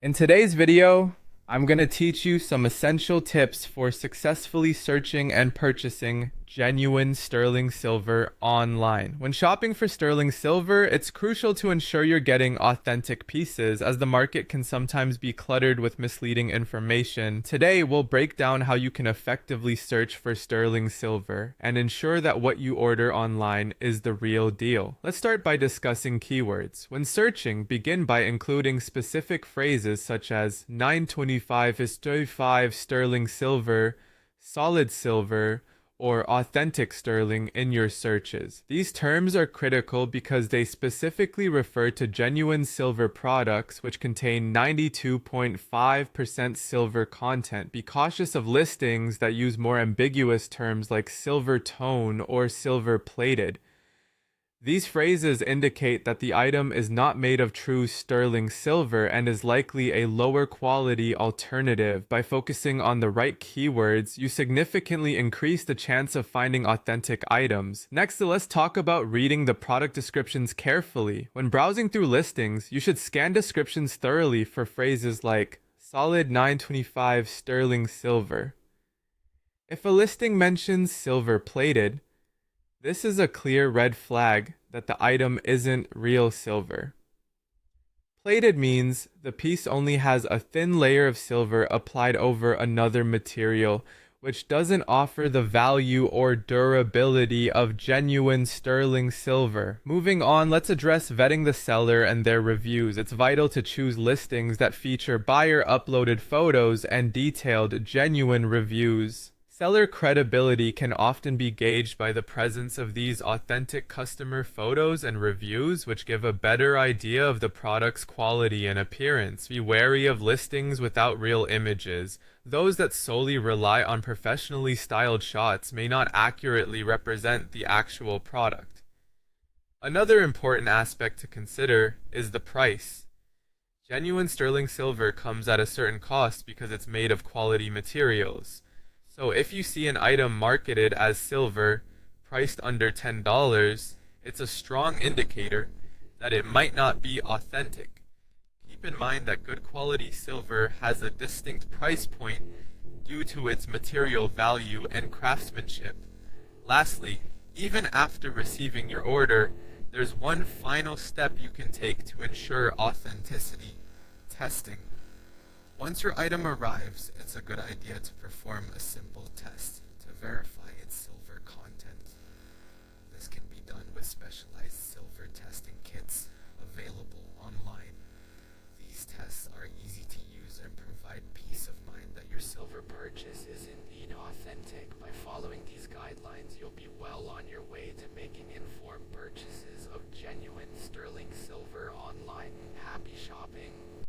In today's video, I'm going to teach you some essential tips for successfully searching and purchasing genuine sterling silver online. When shopping for sterling silver, it's crucial to ensure you're getting authentic pieces, as the market can sometimes be cluttered with misleading information. Today, we'll break down how you can effectively search for sterling silver and ensure that what you order online is the real deal. Let's start by discussing keywords. When searching, begin by including specific phrases such as 925 is 35 sterling silver, solid silver, or authentic sterling in your searches. These terms are critical because they specifically refer to genuine silver products which contain 92.5% silver content. Be cautious of listings that use more ambiguous terms like silver tone or silver plated. These phrases indicate that the item is not made of true sterling silver and is likely a lower quality alternative. By focusing on the right keywords, you significantly increase the chance of finding authentic items. Next, let's talk about reading the product descriptions carefully. When browsing through listings, you should scan descriptions thoroughly for phrases like solid 925 sterling silver. If a listing mentions silver plated, this is a clear red flag that the item isn't real silver. Plated means the piece only has a thin layer of silver applied over another material, which doesn't offer the value or durability of genuine sterling silver. Moving on, let's address vetting the seller and their reviews. It's vital to choose listings that feature buyer-uploaded photos and detailed, genuine reviews. Seller credibility can often be gauged by the presence of these authentic customer photos and reviews, which give a better idea of the product's quality and appearance. Be wary of listings without real images. Those that solely rely on professionally styled shots may not accurately represent the actual product. Another important aspect to consider is the price. Genuine sterling silver comes at a certain cost because it's made of quality materials. So if you see an item marketed as silver, priced under $10, it's a strong indicator that it might not be authentic. Keep in mind that good quality silver has a distinct price point due to its material value and craftsmanship. Lastly, even after receiving your order, there's one final step you can take to ensure authenticity: testing. Once your item arrives, it's a good idea to perform a simple test to verify its silver content. This can be done with specialized silver testing kits available online. These tests are easy to use and provide peace of mind that your silver purchase is indeed authentic. By following these guidelines, you'll be well on your way